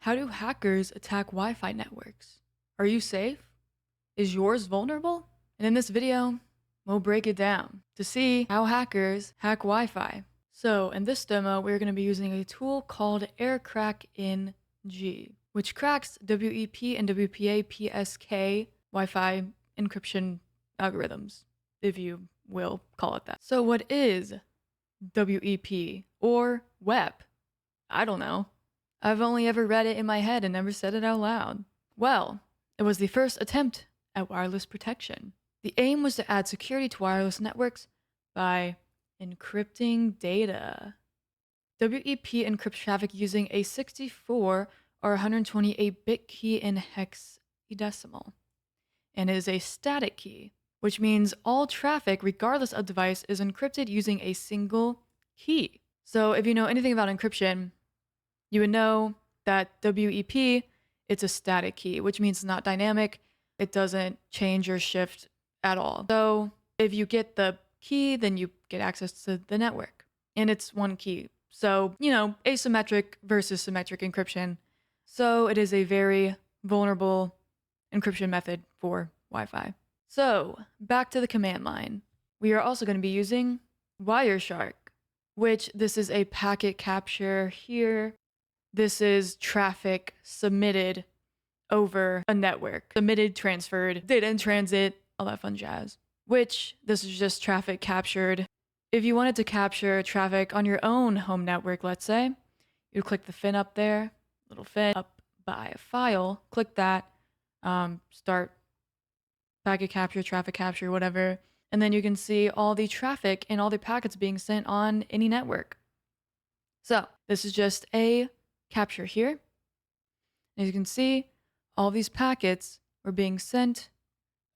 How do hackers attack Wi-Fi networks? Are you safe? Is yours vulnerable? And in this video, we'll break it down to see how hackers hack Wi-Fi. So in this demo, we're going to be using a tool called Aircrack-NG, which cracks WEP and WPA PSK Wi-Fi encryption algorithms, if you will call it that. So what is WEP or WEP? I don't know. I've only ever read it in my head and never said it out loud. Well, it was the first attempt at wireless protection. The aim was to add security to wireless networks by encrypting data. WEP encrypts traffic using a 64 or 128-bit key in hexadecimal, and is a static key, which means all traffic, regardless of device, is encrypted using a single key. So if you know anything about encryption, you would know that WEP, it's a static key, which means it's not dynamic. It doesn't change or shift at all. So if you get the key, then you get access to the network. And it's one key. So, asymmetric versus symmetric encryption. So it is a very vulnerable encryption method for Wi-Fi. So back to the command line. We are also going to be using Wireshark, which this is a packet capture here. This is traffic submitted over a network. Submitted, transferred, data in transit, all that fun jazz. Which this is just traffic captured. If you wanted to capture traffic on your own home network, let's say, you click the fin up there, little fin up by a file, click that, start packet capture, traffic capture, whatever. And then you can see all the traffic and all the packets being sent on any network. So this is just a capture here. As you can see, all these packets were being sent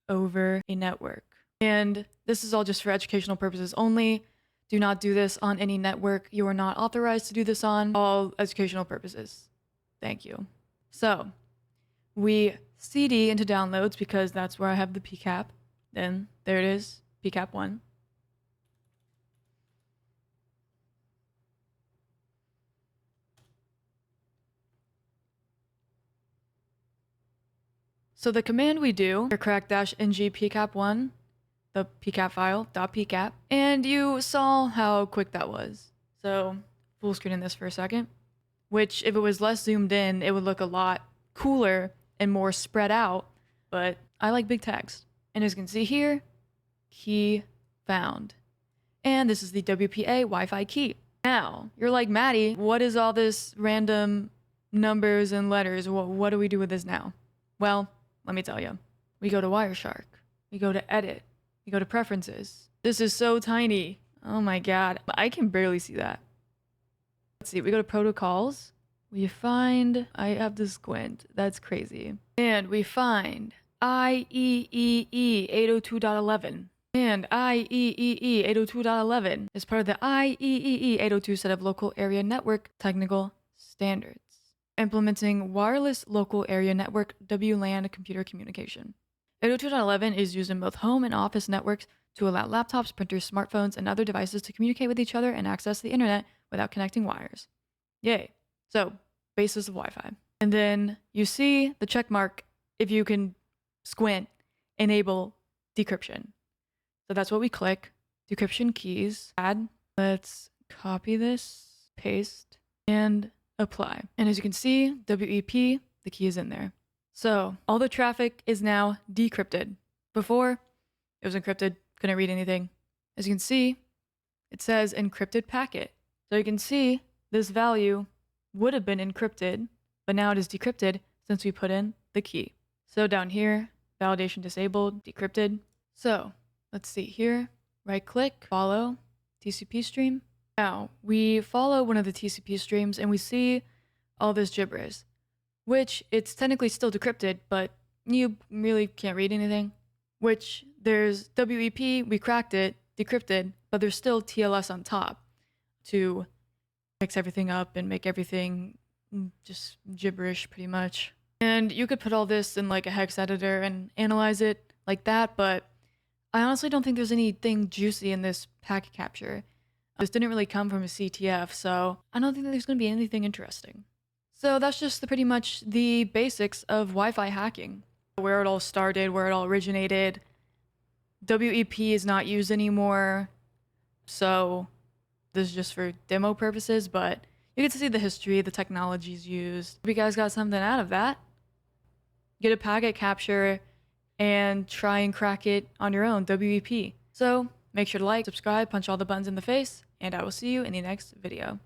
over a network. And this is all just for educational purposes only. Do not do this on any network you are not authorized to do this on. All educational purposes. Thank you. So we CD into downloads because that's where I have the PCAP. Then there it is, PCAP 1. So the command we do, Aircrack-NG PCAP1, the PCAP file, .pcap, and you saw how quick that was. So full screen in this for a second, which if it was less zoomed in, it would look a lot cooler and more spread out, but I like big text. And as you can see here, key found. And this is the WPA Wi-Fi key. Now, you're like, Maddie, what is all this random numbers and letters? What do we do with this now? Well, let me tell you. We go to Wireshark. We go to Edit. We go to Preferences. This is so tiny. Oh my god. I can barely see that. Let's see. We go to Protocols. We find... I have to squint. That's crazy. And we find IEEE 802.11. And IEEE 802.11 is part of the IEEE 802 set of local area network technical standards, implementing wireless local area network WLAN computer communication. 802.11 is used in both home and office networks to allow laptops, printers, smartphones, and other devices to communicate with each other and access the internet without connecting wires. Yay. So, basis of Wi-Fi. And then you see the check mark if you can squint, enable decryption. So that's what we click. Decryption keys, add. Let's copy this, paste, and apply. And as you can see, WEP, the key is in there. So all the traffic is now decrypted. Before, it was encrypted, couldn't read anything. As you can see, it says encrypted packet. So you can see this value would have been encrypted, but now it is decrypted since we put in the key. So down here, validation disabled, decrypted. So let's see here, right click, follow, TCP stream. Now we follow one of the TCP streams and we see all this gibberish, which it's technically still decrypted, but you really can't read anything. Which there's WEP, we cracked it, decrypted, but there's still TLS on top to mix everything up and make everything just gibberish pretty much. And you could put all this in like a hex editor and analyze it like that, but I honestly don't think there's anything juicy in this packet capture. This didn't really come from a CTF, so I don't think there's going to be anything interesting. So that's just pretty much the basics of Wi-Fi hacking. Where it all started, where it all originated. WEP is not used anymore, so this is just for demo purposes, but you get to see the history, the technologies used. Hope you guys got something out of that. Get a packet capture and try and crack it on your own, WEP. So make sure to like, subscribe, punch all the buttons in the face, and I will see you in the next video.